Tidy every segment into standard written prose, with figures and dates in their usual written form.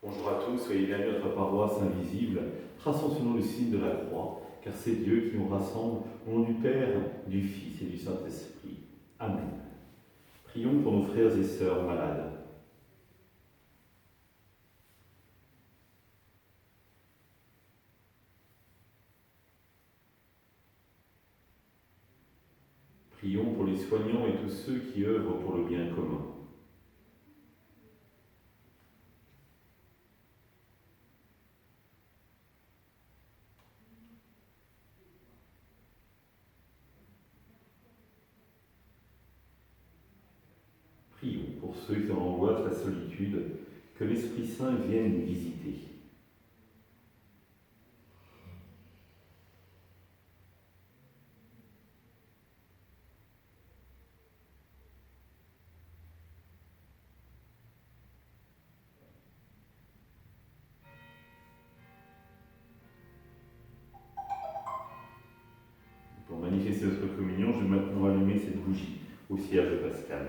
Bonjour à tous, soyez bienvenus à notre paroisse invisible. Traçons sur nous le signe de la croix, car c'est Dieu qui nous rassemble au nom du Père, du Fils et du Saint-Esprit. Amen. Prions pour nos frères et sœurs malades. Prions pour les soignants et tous ceux qui œuvrent pour le bien commun. Prions pour ceux qui en angoissent la solitude, que l'Esprit Saint vienne nous visiter. Pour manifester notre communion, je vais maintenant allumer cette bougie au cierge pascal.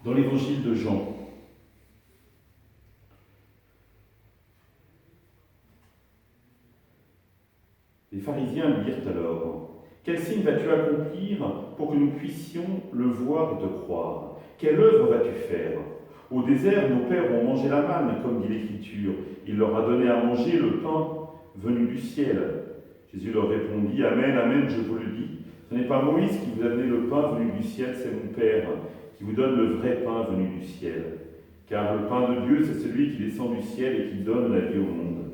Dans l'évangile de Jean, les pharisiens lui dirent alors : « Quel signe vas-tu accomplir pour que nous puissions le voir et te croire ? Quelle œuvre vas-tu faire ? Au désert, nos pères ont mangé la manne, comme dit l'Écriture. Il leur a donné à manger le pain venu du ciel. » Jésus leur répondit : « Amen, amen, je vous le dis. Ce n'est pas Moïse qui vous a donné le pain venu du ciel, c'est mon Père qui vous donne le vrai pain venu du ciel. Car le pain de Dieu, c'est celui qui descend du ciel et qui donne la vie au monde. »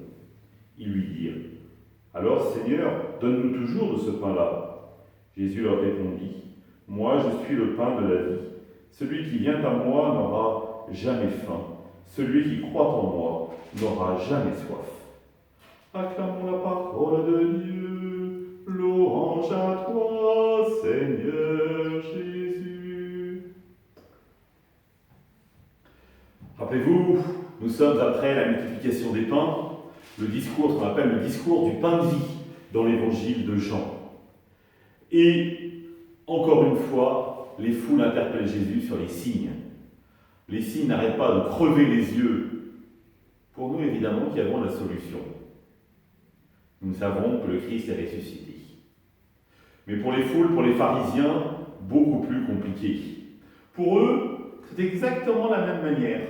Ils lui dirent : « Alors, Seigneur, donne-nous toujours de ce pain-là. » Jésus leur répondit : « Moi, je suis le pain de la vie. Celui qui vient à moi n'aura jamais faim. Celui qui croit en moi n'aura jamais soif. » Acclamons la parole de Dieu. Louange à toi, Seigneur Jésus. Rappelez-vous, nous sommes après la multiplication des pains, le discours qu'on appelle le discours du pain de vie dans l'évangile de Jean. Et encore une fois, les foules interpellent Jésus sur les signes. Les signes n'arrêtent pas de crever les yeux. Pour nous, évidemment, qui avons la solution. Nous savons que le Christ est ressuscité. Mais pour les foules, pour les pharisiens, beaucoup plus compliqué. Pour eux, c'est exactement la même manière.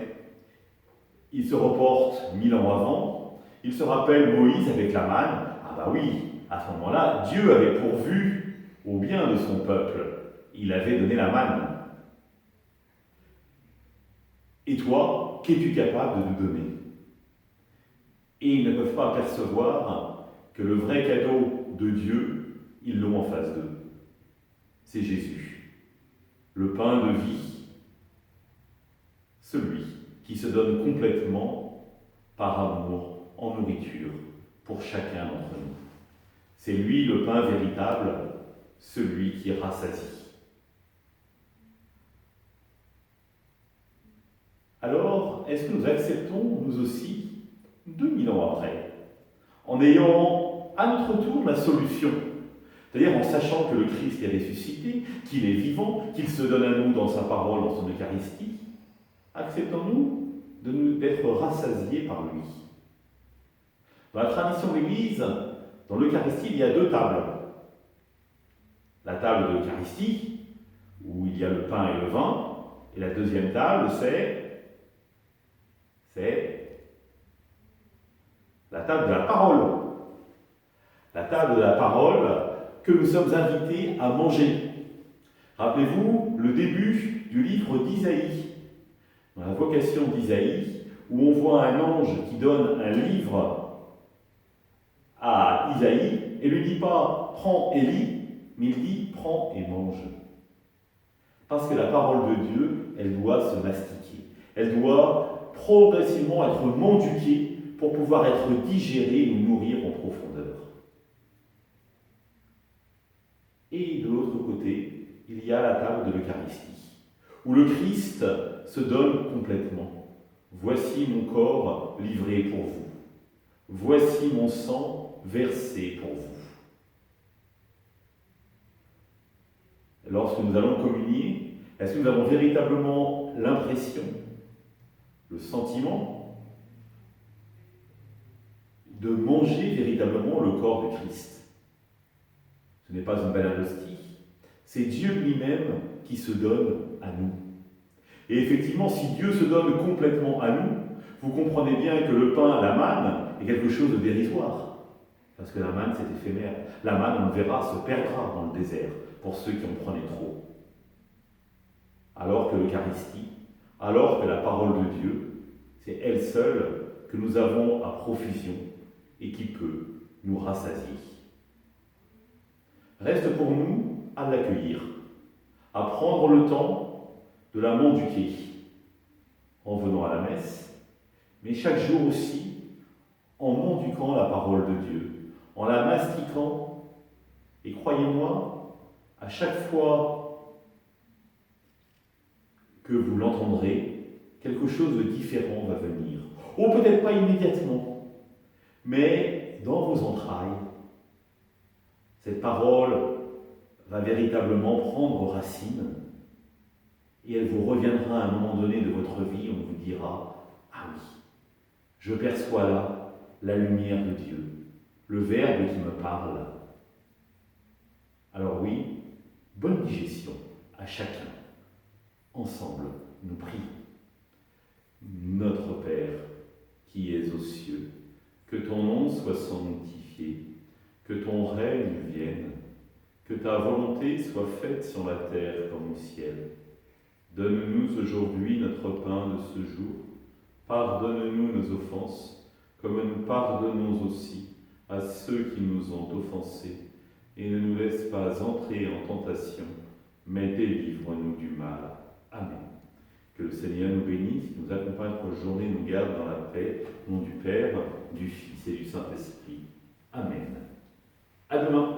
Ils se reportent 1000 ans avant, ils se rappellent Moïse avec la manne. Ah bah oui, à ce moment-là, Dieu avait pourvu au bien de son peuple. Il avait donné la manne. Et toi, qu'es-tu capable de nous donner ? Et ils ne peuvent pas percevoir que le vrai cadeau de Dieu, ils l'ont en face d'eux. C'est Jésus, le pain de vie, celui qui se donne complètement par amour en nourriture pour chacun d'entre nous. C'est lui le pain véritable, celui qui rassasie. Alors, est-ce que nous acceptons, nous aussi, 2000 ans après, en ayant à notre tour la solution, c'est-à-dire en sachant que le Christ est ressuscité, qu'il est vivant, qu'il se donne à nous dans sa parole, dans son Eucharistie, acceptons-nous d'être rassasiés par lui. Dans la tradition de l'Église, dans l'Eucharistie, il y a deux tables. La table de l'Eucharistie, où il y a le pain et le vin, et la deuxième table, c'est la table de la parole. La table de la parole que nous sommes invités à manger. Rappelez-vous le début du livre d'Isaïe, dans la vocation d'Isaïe, où on voit un ange qui donne un livre à Isaïe et lui dit pas « prends et lis », mais il dit « prends et mange ». Parce que la parole de Dieu, elle doit se mastiquer. Elle doit progressivement être mendiquée pour pouvoir être digérée et nous nourrir en profondeur. Et de l'autre côté, il y a la table de l'Eucharistie, où le Christ se donne complètement. Voici mon corps livré pour vous. Voici mon sang versé pour vous. Lorsque nous allons communier, est-ce que nous avons véritablement l'impression, le sentiment de manger véritablement le corps de Christ? Ce n'est pas une belle hostie, c'est Dieu lui-même qui se donne à nous. Et effectivement, si Dieu se donne complètement à nous, vous comprenez bien que le pain, la manne, est quelque chose de dérisoire. Parce que la manne, c'est éphémère. La manne, on le verra, se perdra dans le désert, pour ceux qui en prenaient trop. Alors que l'Eucharistie, alors que la parole de Dieu, c'est elle seule que nous avons à profusion et qui peut nous rassasier. Reste pour nous à l'accueillir, à prendre le temps de la mendiquer en venant à la messe, mais chaque jour aussi en mendiquant la parole de Dieu, en la mastiquant, et croyez-moi, à chaque fois que vous l'entendrez, quelque chose de différent va venir. Ou peut-être pas immédiatement, mais dans vos entrailles, cette parole va véritablement prendre racine et elle vous reviendra à un moment donné de votre vie, on vous dira « Ah oui, je perçois là la lumière de Dieu, le Verbe qui me parle. » Alors oui, bonne digestion à chacun. Ensemble, nous prions. Notre Père, qui es aux cieux, que ton nom soit sanctifié, que ton règne vienne, que ta volonté soit faite sur la terre comme au ciel. Donne-nous aujourd'hui notre pain de ce jour. Pardonne-nous nos offenses, comme nous pardonnons aussi à ceux qui nous ont offensés. Et ne nous laisse pas entrer en tentation, mais délivre-nous du mal. Amen. Que le Seigneur nous bénisse, nous accompagne pour la journée, nous garde dans la paix, au nom du Père, du Fils et du Saint-Esprit. Amen. À demain.